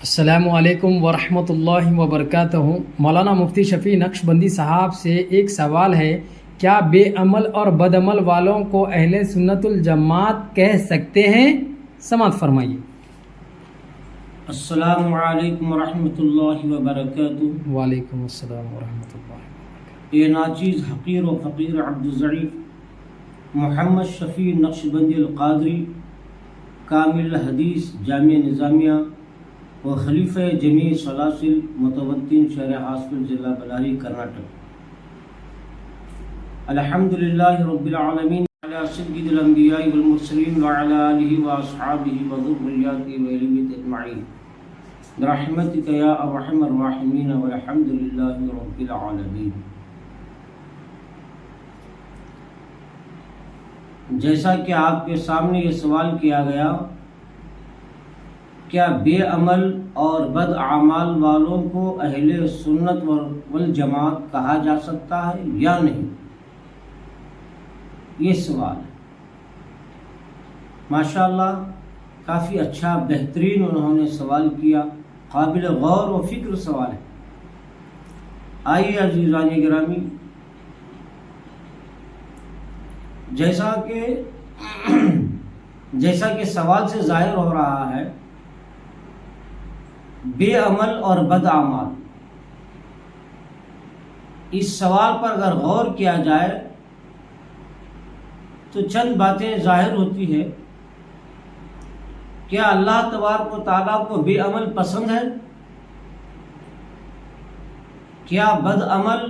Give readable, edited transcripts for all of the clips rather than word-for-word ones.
السلام علیکم ورحمۃ اللہ وبرکاتہ۔ مولانا مفتی شفیع نقشبندی صاحب سے ایک سوال ہے، کیا بے عمل اور بد عمل والوں کو اہل سنت الجماعت کہہ سکتے ہیں؟ سماعت فرمائیے۔ السلام علیکم ورحمۃ اللہ وبرکاتہ۔ وعلیکم السلام ورحمۃ اللہ وبرکاتہ۔ یہ ناچیز حقیر و فقیر عبدالضعیف محمد شفیع نقشبندی القادری، کامل حدیث جامعہ نظامیہ و خلیفہ جمیع سلاسل متوطن شہر ہاسپل ضلع بلاری کرناٹک۔ الحمدللہ رب العالمین علی سید الانبیاء والمرسلین وعلی آلہ واصحابہ وذریاتہ واہل بیت اجمعین برحمتک یا ارحم الراحمین والحمدللہ رب العالمین۔ جیسا کہ آپ کے سامنے یہ سوال کیا گیا، کیا بے عمل اور بد اعمال والوں کو اہل سنت والجماعت کہا جا سکتا ہے یا نہیں؟ یہ سوال ہے۔ ماشاءاللہ کافی اچھا بہترین انہوں نے سوال کیا، قابل غور و فکر سوال ہے۔ آئیے عزیزان گرامی، جیسا کہ سوال سے ظاہر ہو رہا ہے، بے عمل اور بد اعمال، اس سوال پر اگر غور کیا جائے تو چند باتیں ظاہر ہوتی ہے۔ کیا اللہ تبارک و تعالیٰ کو بے عمل پسند ہے؟ کیا بد عمل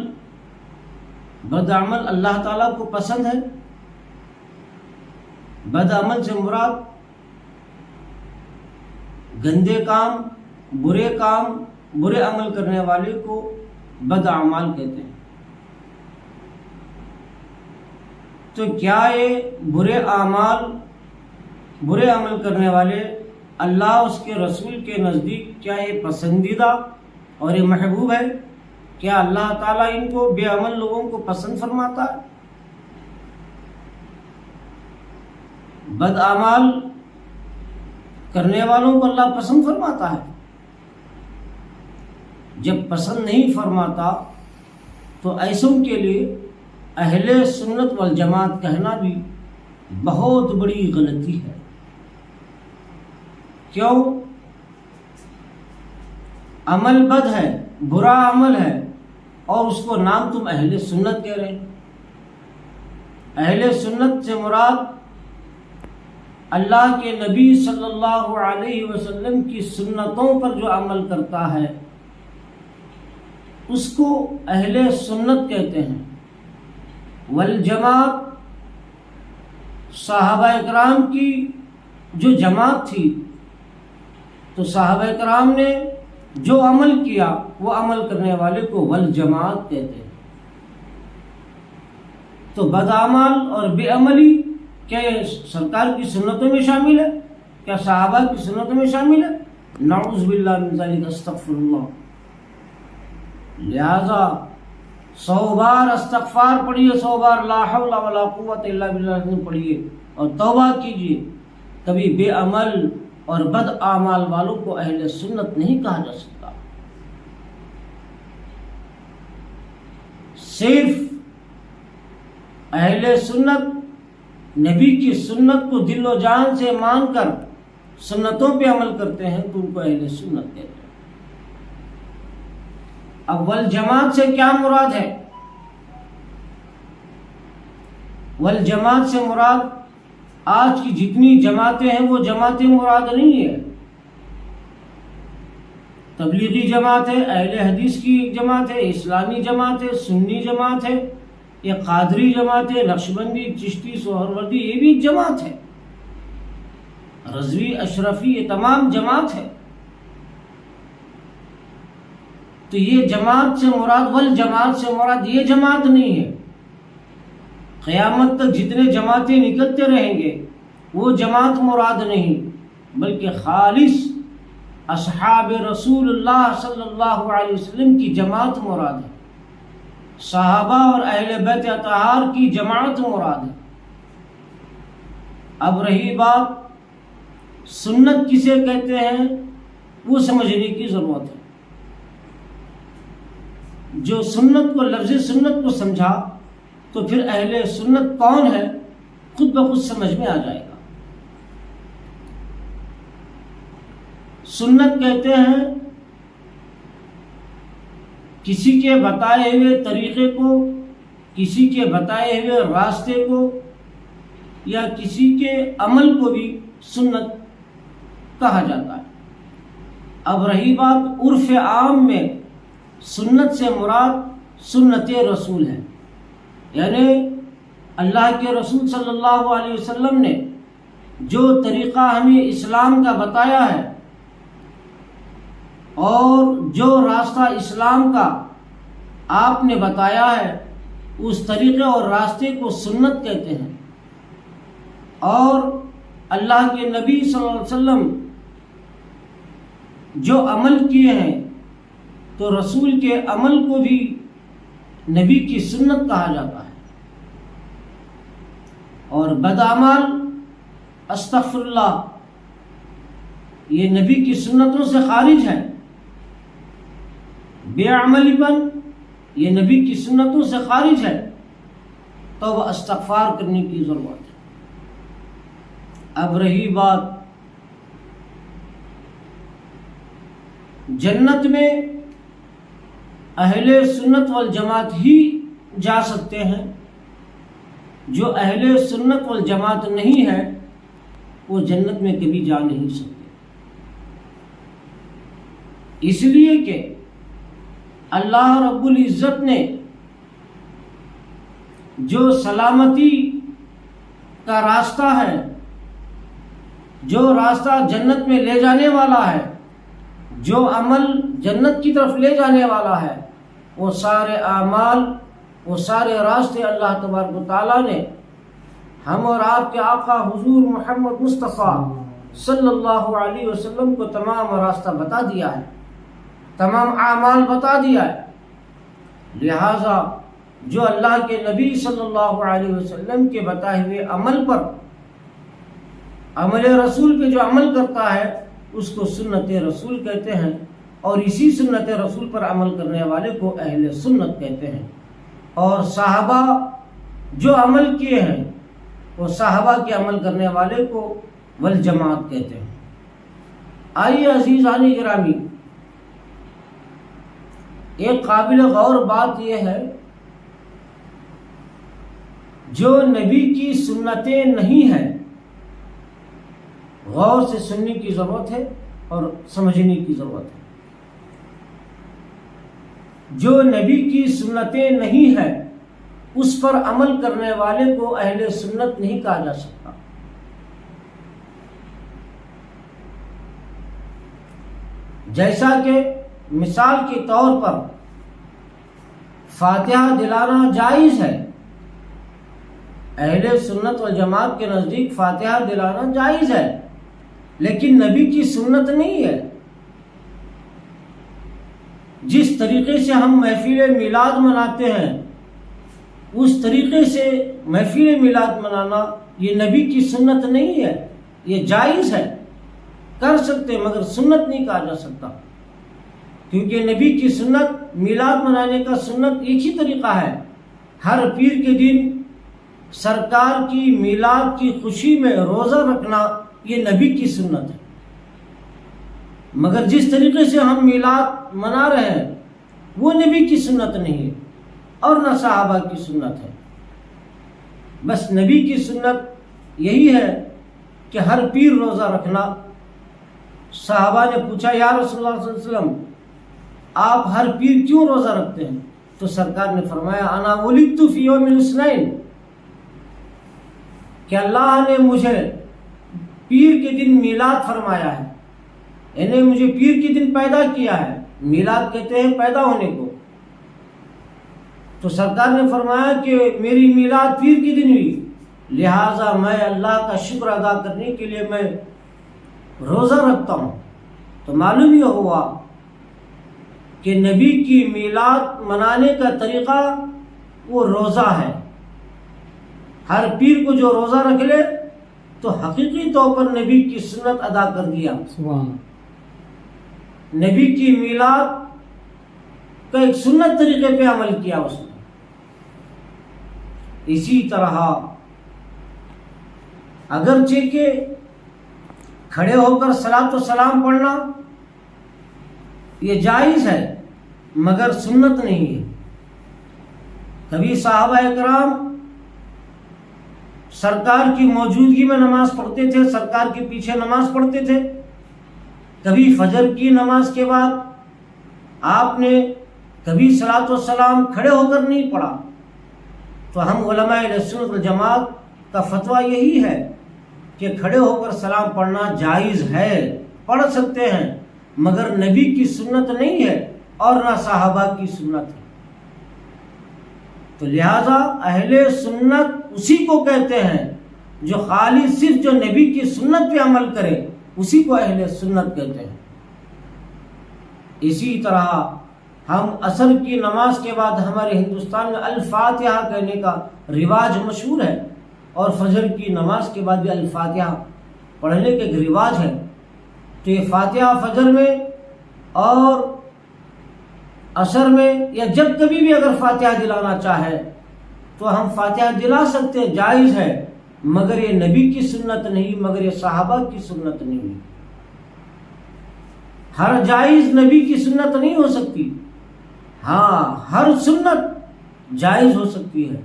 اللہ تعالیٰ کو پسند ہے؟ بد عمل سے مراد گندے کام، برے عمل کرنے والے کو بد اعمال کہتے ہیں۔ تو کیا یہ برے عمل کرنے والے اللہ اس کے رسول کے نزدیک کیا یہ پسندیدہ اور یہ محبوب ہے؟ کیا اللہ تعالیٰ ان کو بے عمل لوگوں کو پسند فرماتا ہے؟ بد اعمال کرنے والوں کو اللہ پسند فرماتا ہے؟ جب پسند نہیں فرماتا تو ایسوں کے لیے اہل سنت والجماعت کہنا بھی بہت بڑی غلطی ہے۔ کیوں؟ عمل بد ہے، برا عمل ہے، اور اس کو نام تم اہل سنت کہہ رہے ہیں۔ اہل سنت سے مراد اللہ کے نبی صلی اللہ علیہ وسلم کی سنتوں پر جو عمل کرتا ہے اس کو اہل سنت کہتے ہیں۔ والجماعت صحابہ کرام کی جو جماعت تھی، تو صحابہ کرام نے جو عمل کیا وہ عمل کرنے والے کو والجماعت کہتے ہیں۔ تو بد اعمال اور بے عملی کیا یہ سرکار کی سنتوں میں شامل ہے؟ کیا صحابہ کی سنتوں میں شامل ہے؟ نعوذ باللہ من ذلک، استغفر اللہ۔ لہذا 100 بار استغفار پڑھیے، 100 بار لا حول ولا قوت الا باللہ پڑھیے اور توبہ کیجیے۔ کبھی بے عمل اور بد اعمال والوں کو اہل سنت نہیں کہا جا سکتا۔ صرف اہل سنت نبی کی سنت کو دل و جان سے مان کر سنتوں پہ عمل کرتے ہیں تو ان کو اہل سنت کہتے ہیں۔ اب والجماعت سے کیا مراد ہے؟ والجماعت سے مراد آج کی جتنی جماعتیں ہیں وہ جماعتیں مراد نہیں ہے۔ تبلیغی جماعت ہے، اہل حدیث کی جماعت ہے، اسلامی جماعت ہے، سنی جماعت ہے، یہ قادری جماعت ہے، نقشبندی، چشتی، سہروردی، یہ بھی ایک جماعت ہے، رضوی، اشرفی، یہ تمام جماعت ہے۔ تو یہ جماعت سے مراد، والجماعت سے مراد یہ جماعت نہیں ہے۔ قیامت تک جتنے جماعتیں نکلتے رہیں گے وہ جماعت مراد نہیں، بلکہ خالص اصحاب رسول اللہ صلی اللہ علیہ وسلم کی جماعت مراد ہے، صحابہ اور اہل بیت اطہار کی جماعت مراد ہے۔ اب رہی بات سنت کسے کہتے ہیں وہ سمجھنے کی ضرورت ہے. جو سنت کو لفظ سنت کو سمجھا تو پھر اہل سنت کون ہے خود بخود سمجھ میں آ جائے گا. سنت کہتے ہیں کسی کے بتائے ہوئے طریقے کو، کسی کے بتائے ہوئے راستے کو یا کسی کے عمل کو بھی سنت کہا جاتا ہے. اب رہی بات عرف عام میں، سنت سے مراد سنت رسول ہے، یعنی اللہ کے رسول صلی اللہ علیہ وسلم نے جو طریقہ ہمیں اسلام کا بتایا ہے اور جو راستہ اسلام کا آپ نے بتایا ہے، اس طریقے اور راستے کو سنت کہتے ہیں. اور اللہ کے نبی صلی اللہ علیہ وسلم جو عمل کیے ہیں تو رسول کے عمل کو بھی نبی کی سنت کہا جاتا ہے. اور بدعمال استغفر اللہ یہ نبی کی سنتوں سے خارج ہے. بے عملی پن یہ نبی کی سنتوں سے خارج ہے. تو وہ استغفار کرنے کی ضرورت ہے. اب رہی بات جنت میں اہل سنت والجماعت ہی جا سکتے ہیں. جو اہل سنت والجماعت نہیں ہے وہ جنت میں کبھی جا نہیں سکتے. اس لیے کہ اللہ رب العزت نے جو سلامتی کا راستہ ہے، جو راستہ جنت میں لے جانے والا ہے، جو عمل جنت کی طرف لے جانے والا ہے، وہ سارے اعمال، وہ سارے راستے اللہ تبارک و تعالیٰ نے ہم اور آپ کے آقا حضور محمد مصطفیٰ صلی اللہ علیہ وسلم کو تمام راستہ بتا دیا ہے، تمام اعمال بتا دیا ہے. لہذا جو اللہ کے نبی صلی اللہ علیہ وسلم کے بتائے ہوئے عمل پر، عمل رسول پہ جو عمل کرتا ہے اس کو سنت رسول کہتے ہیں. اور اسی سنت رسول پر عمل کرنے والے کو اہل سنت کہتے ہیں. اور صحابہ جو عمل کیے ہیں وہ صحابہ کے عمل کرنے والے کو والجماعت کہتے ہیں. آئیے عزیزان گرامی، ایک قابل غور بات یہ ہے جو نبی کی سنتیں نہیں ہیں، غور سے سننے کی ضرورت ہے اور سمجھنے کی ضرورت ہے. جو نبی کی سنتیں نہیں ہیں اس پر عمل کرنے والے کو اہل سنت نہیں کہا جا سکتا. جیسا کہ مثال کے طور پر فاتحہ دلانا جائز ہے، اہل سنت والجماعت کے نزدیک فاتحہ دلانا جائز ہے، لیکن نبی کی سنت نہیں ہے. جس طریقے سے ہم محفل میلاد مناتے ہیں اس طریقے سے محفل میلاد منانا یہ نبی کی سنت نہیں ہے. یہ جائز ہے، کر سکتے مگر سنت نہیں کہا جا سکتا، کیونکہ نبی کی سنت میلاد منانے کا سنت ایک ہی طریقہ ہے. ہر پیر کے دن سرکار کی میلاد کی خوشی میں روزہ رکھنا یہ نبی کی سنت ہے. مگر جس طریقے سے ہم میلاد منا رہے ہیں وہ نبی کی سنت نہیں ہے اور نہ صحابہ کی سنت ہے. بس نبی کی سنت یہی ہے کہ ہر پیر روزہ رکھنا. صحابہ نے پوچھا یا رسول اللہ صلی اللہ علیہ وسلم آپ ہر پیر کیوں روزہ رکھتے ہیں؟ تو سرکار نے فرمایا انا ولدت فی یوم الاثنین، کہ اللہ نے مجھے پیر کے دن میلاد فرمایا ہے، یعنی مجھے پیر کے دن پیدا کیا ہے. میلاد کہتے ہیں پیدا ہونے کو. تو سرکار نے فرمایا کہ میری میلاد پیر کے دن ہوئی، لہٰذا میں اللہ کا شکر ادا کرنے کے لیے میں روزہ رکھتا ہوں. تو معلوم یہ ہوا کہ نبی کی میلاد منانے کا طریقہ وہ روزہ ہے. ہر پیر کو جو روزہ رکھ لے تو حقیقی طور پر نبی کی سنت ادا کر دیا. سبحان. نبی کی میلاد کا ایک سنت طریقے پہ عمل کیا اس نے. اسی طرح اگرچہ کہ کھڑے ہو کر صلاۃ و سلام پڑھنا یہ جائز ہے مگر سنت نہیں ہے. کبھی صحابہ اکرام سرکار کی موجودگی میں نماز پڑھتے تھے، سرکار کے پیچھے نماز پڑھتے تھے. کبھی فجر کی نماز کے بعد آپ نے کبھی صلاۃ و سلام کھڑے ہو کر نہیں پڑھا. تو ہم علماء اہل سنت والجماعت کا فتویٰ یہی ہے کہ کھڑے ہو کر سلام پڑھنا جائز ہے، پڑھ سکتے ہیں، مگر نبی کی سنت نہیں ہے اور نہ صحابہ کی سنت ہے. تو لہذا اہل سنت اسی کو کہتے ہیں جو خالی صرف جو نبی کی سنت پہ عمل کرے اسی کو اہل سنت کہتے ہیں. اسی طرح ہم عصر کی نماز کے بعد ہمارے ہندوستان میں الفاتحہ کہنے کا رواج مشہور ہے، اور فجر کی نماز کے بعد بھی الفاتحہ پڑھنے کے ایک رواج ہے. تو یہ فاتحہ فجر میں اور عصر میں یا جب کبھی بھی اگر فاتحہ دلانا چاہے تو ہم فاتحہ دلا سکتے ہیں، جائز ہے، مگر یہ نبی کی سنت نہیں، مگر یہ صحابہ کی سنت نہیں. ہر جائز نبی کی سنت نہیں ہو سکتی. ہاں، ہر سنت جائز ہو سکتی ہے،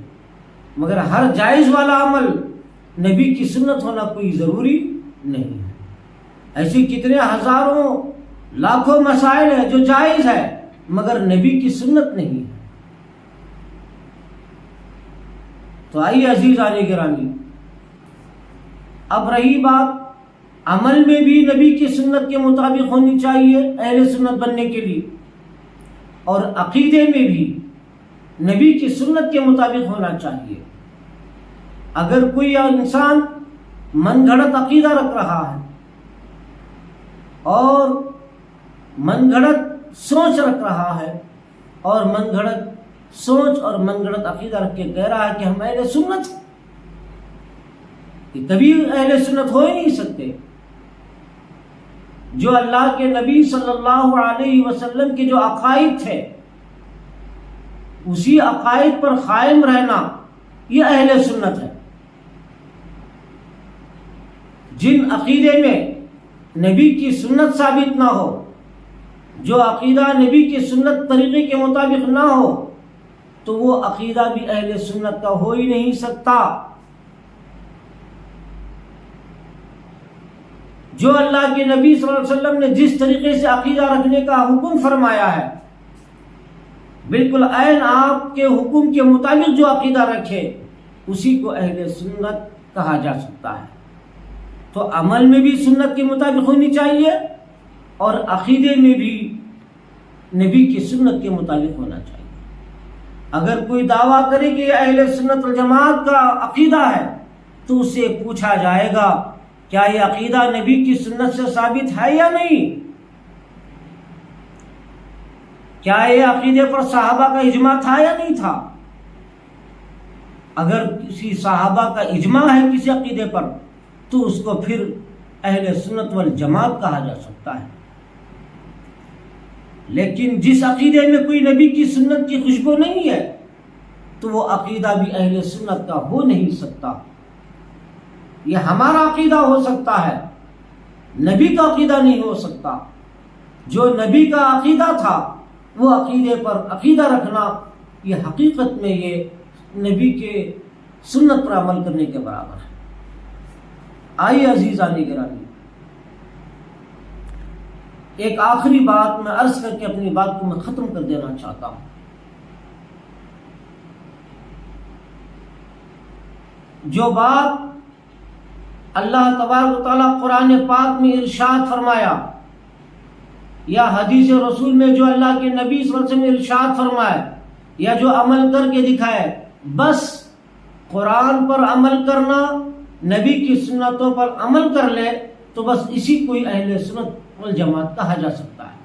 مگر ہر جائز والا عمل نبی کی سنت ہونا کوئی ضروری نہیں ہے. ایسی کتنے ہزاروں لاکھوں مسائل ہیں جو جائز ہے مگر نبی کی سنت نہیں ہے. تو آئیے عزیزان گرامی، اب رہی بات عمل میں بھی نبی کی سنت کے مطابق ہونی چاہیے اہل سنت بننے کے لیے، اور عقیدے میں بھی نبی کی سنت کے مطابق ہونا چاہیے. اگر کوئی انسان من گھڑت عقیدہ رکھ رہا ہے اور من گھڑت سوچ رکھ رہا ہے اور من گھڑت سوچ اور من گھڑت عقیدہ رکھ کے کہہ رہا ہے کہ ہم اہل سنت ہیں، کہ کبھی اہل سنت ہو ہی نہیں سکتے. جو اللہ کے نبی صلی اللہ علیہ وسلم کے جو عقائد تھے اسی عقائد پر قائم رہنا یہ اہل سنت ہے. جن عقیدے میں نبی کی سنت ثابت نہ ہو، جو عقیدہ نبی کی سنت طریقے کے مطابق نہ ہو، تو وہ عقیدہ بھی اہل سنت کا ہو ہی نہیں سکتا. جو اللہ کے نبی صلی اللہ علیہ وسلم نے جس طریقے سے عقیدہ رکھنے کا حکم فرمایا ہے، بالکل عین آپ کے حکم کے مطابق جو عقیدہ رکھے اسی کو اہل سنت کہا جا سکتا ہے. تو عمل میں بھی سنت کے مطابق ہونی چاہیے اور عقیدے میں بھی نبی کی سنت کے مطابق ہونا چاہیے. اگر کوئی دعویٰ کرے کہ یہ اہل سنت والجماعت کا عقیدہ ہے تو اس سے پوچھا جائے گا کیا یہ عقیدہ نبی کی سنت سے ثابت ہے یا نہیں؟ کیا یہ عقیدے پر صحابہ کا اجماع تھا یا نہیں تھا؟ اگر کسی صحابہ کا اجماع ہے کسی عقیدے پر تو اس کو پھر اہل سنت والجماعت کہا جا سکتا ہے. لیکن جس عقیدے میں کوئی نبی کی سنت کی خوشبو نہیں ہے تو وہ عقیدہ بھی اہل سنت کا ہو نہیں سکتا. یہ ہمارا عقیدہ ہو سکتا ہے، نبی کا عقیدہ نہیں ہو سکتا. جو نبی کا عقیدہ تھا وہ عقیدے پر عقیدہ رکھنا یہ حقیقت میں یہ نبی کے سنت پر عمل کرنے کے برابر ہے. آئیے عزیزان گرامی، ایک آخری بات میں عرض کر کے اپنی بات کو میں ختم کر دینا چاہتا ہوں. جو بات اللہ تبارک و تعالیٰ قرآن پاک میں ارشاد فرمایا یا حدیث رسول میں جو اللہ کے نبی صلی اللہ علیہ وسلم نے ارشاد فرمائے یا جو عمل کر کے دکھائے، بس قرآن پر عمل کرنا، نبی کی سنتوں پر عمل کر لے تو بس اسی کو ہی اہل سنت والجماعت کہا جا سکتا ہے.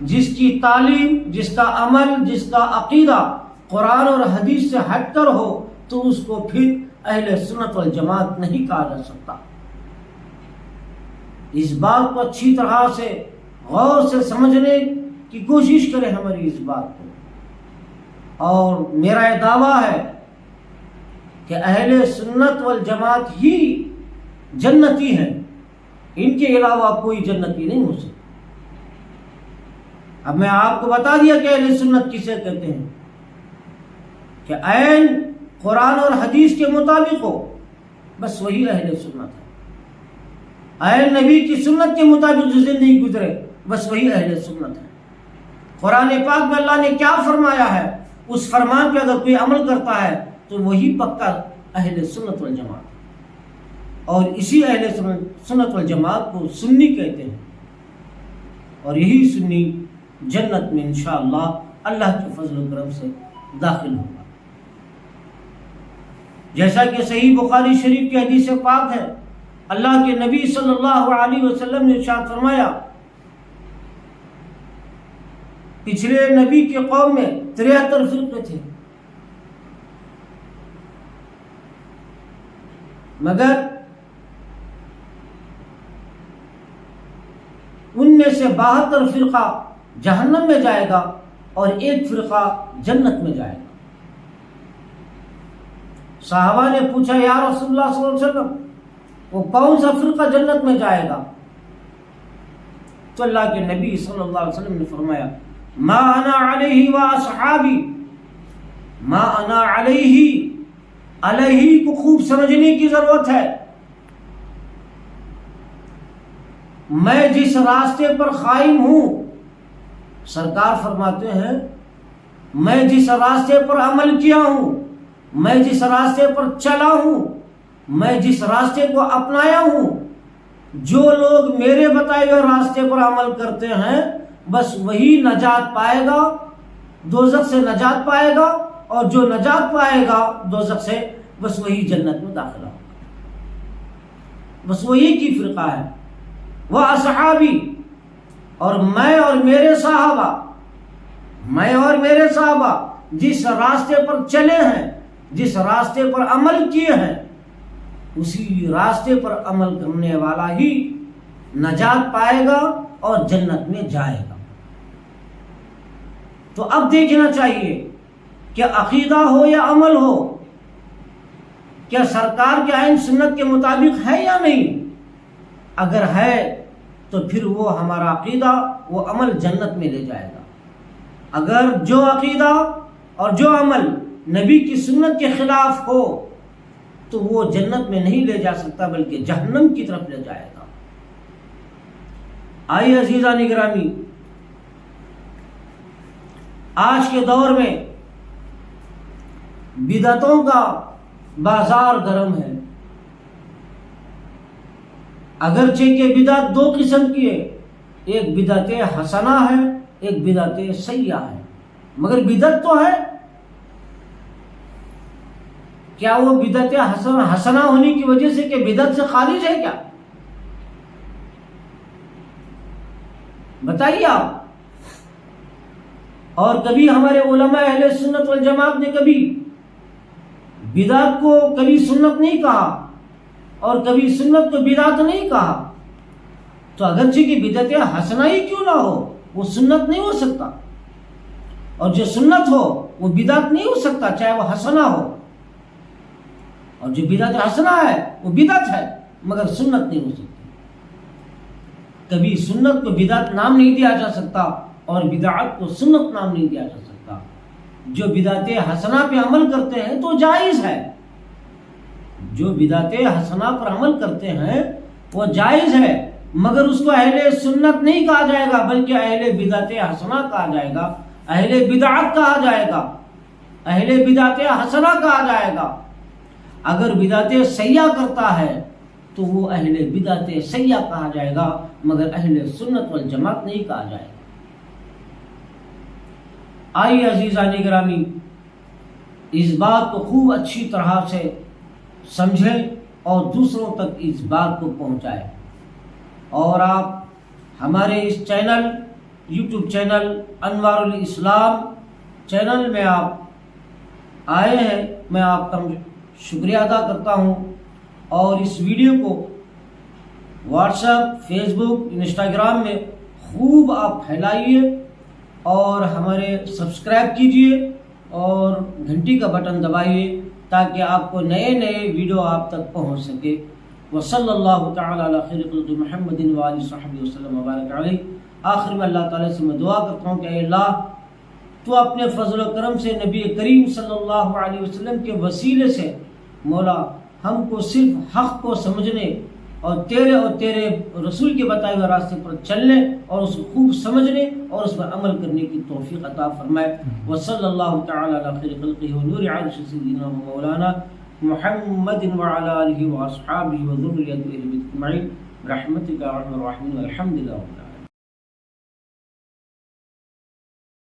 جس کی تعلیم، جس کا عمل، جس کا عقیدہ قرآن اور حدیث سے ہٹ کر ہو تو اس کو پھر اہل سنت والجماعت نہیں کہا جا سکتا. اس بات کو اچھی طرح سے غور سے سمجھنے کی کوشش کریں ہماری اس بات کو. اور میرا یہ دعویٰ ہے کہ اہل سنت والجماعت ہی جنتی ہیں، ان کے علاوہ کوئی جنتی نہیں ہو سکتا. اب میں آپ کو بتا دیا کہ اہل سنت کسے کہتے ہیں، کہ عین قرآن اور حدیث کے مطابق ہو، بس وہی اہل سنت ہے. عین نبی کی سنت کے مطابق جو زندگی گزرے، بس وہی اہل سنت ہے. قرآن پاک میں اللہ نے کیا فرمایا ہے، اس فرمان پہ اگر کوئی عمل کرتا ہے تو وہی پکا اہل سنت والجماعت. اور اسی اہل سنت والجماعت کو سنی کہتے ہیں، اور یہی سنی جنت میں انشاءاللہ اللہ کے فضل و کرم سے داخل ہوگا. جیسا کہ صحیح بخاری شریف کی حدیث پاک ہے، اللہ کے نبی صلی اللہ علیہ وسلم نے ارشاد فرمایا، پچھلے نبی کے قوم میں 73 فرقے تھے، مگر ان میں سے 72 فرقہ جہنم میں جائے گا اور 1 فرقہ جنت میں جائے گا. صحابہ نے پوچھا، یا رسول اللہ صلی اللہ علیہ وسلم وہ کون سا فرقہ جنت میں جائے گا؟ تو اللہ کے نبی صلی اللہ علیہ وسلم نے فرمایا، ما انا علیہ و اصحابی. ما انا علیہ، علیہ کو خوب سمجھنے کی ضرورت ہے. میں جس راستے پر قائم ہوں، سرکار فرماتے ہیں میں جس راستے پر عمل کیا ہوں، میں جس راستے پر چلا ہوں، میں جس راستے کو اپنایا ہوں، جو لوگ میرے بتائے ہوئے راستے پر عمل کرتے ہیں بس وہی نجات پائے گا، دوزخ سے نجات پائے گا، اور جو نجات پائے گا دوزخ سے بس وہی جنت میں داخلہ ہوگا. بس وہی کی فرقہ ہے. وہ اصحابی، اور میں اور میرے صحابہ، میں اور میرے صحابہ جس راستے پر چلے ہیں، جس راستے پر عمل کیے ہیں، اسی راستے پر عمل کرنے والا ہی نجات پائے گا اور جنت میں جائے گا. تو اب دیکھنا چاہیے کہ عقیدہ ہو یا عمل ہو، کیا سرکار کے عین سنت کے مطابق ہے یا نہیں. اگر ہے تو پھر وہ ہمارا عقیدہ، وہ عمل جنت میں لے جائے گا. اگر جو عقیدہ اور جو عمل نبی کی سنت کے خلاف ہو تو وہ جنت میں نہیں لے جا سکتا بلکہ جہنم کی طرف لے جائے گا. آئیے عزیزان گرامی، آج کے دور میں بدعتوں کا بازار گرم ہے. اگرچہ کہ بدعت 2 قسم کی ہے، ایک بدعت حسنہ ہے، ایک بدعت سیئہ ہے، مگر بدعت تو ہے. کیا وہ بدعت حسنہ ہونے کی وجہ سے کہ بدعت سے خارج ہے کیا؟ بتائیے آپ. اور کبھی ہمارے علماء اہل سنت والجماعت نے کبھی بدعت کو کبھی سنت نہیں کہا اور کبھی سنت کو بدعت نہیں کہا. تو اگرچہ کہ بدعت حسنہ ہی کیوں نہ ہو، وہ سنت نہیں ہو سکتا، اور جو سنت ہو وہ بدعت نہیں ہو سکتا چاہے وہ حسنہ ہو. اور جو بدعت حسنہ ہے وہ بدعت ہے مگر سنت نہیں ہو سکتی. کبھی سنت کو بدعت نام نہیں دیا جا سکتا اور بدعت کو سنت نام نہیں دیا جا سکتا. جو بدعت حسنہ پہ عمل کرتے ہیں تو جائز ہے، جو بدعت حسنہ پر عمل کرتے ہیں وہ جائز ہے، مگر اس کو اہل سنت نہیں کہا جائے گا بلکہ اہل بدعت حسنہ کہا جائے گا، اہل بدعت کہا جائے گا، اہل بدعت حسنہ کہا جائے گا. اگر بدعت سیئہ کرتا ہے تو وہ اہل بدعت سیئہ کہا جائے گا مگر اہل سنت والجماعت نہیں کہا جائے گا. آئیے عزیزان گرامی، اس بات کو خوب اچھی طرح سے سمجھیں اور دوسروں تک اس بات کو پہنچائیں. اور آپ ہمارے اس چینل، یوٹیوب چینل انوار الاسلام چینل میں آپ آئے ہیں، میں آپ کا شکریہ ادا کرتا ہوں. اور اس ویڈیو کو واٹس ایپ، فیس بک، انسٹاگرام میں خوب آپ پھیلائیے اور ہمارے سبسکرائب کیجئے اور گھنٹی کا بٹن دبائیے تاکہ آپ کو نئے نئے ویڈیو آپ تک پہنچ سکے. وصلی اللہ تعالی علی خیر خلق محمد وآلہ وصحبہ وسلم وبارک علیہ. آخر میں اللہ تعالیٰ سے میں دعا کرتا ہوں کہ اے اللہ تو اپنے فضل و کرم سے نبی کریم صلی اللہ علیہ وسلم کے وسیلے سے مولا ہم کو صرف حق کو سمجھنے اور تیرے رسول کے بتائے ہوئے راستے پر چلنے اور اس کو خوب سمجھنے اور اس پر عمل کرنے کی توفیق عطا فرمائے. وصلی اللہ تعالی علی خیر خلقہ ونور عرش سیدنا مولانا محمد وعلی آلہ واصحابہ وذریتہ اجمعین برحمتک یا ارحم الراحمین والحمد للہ.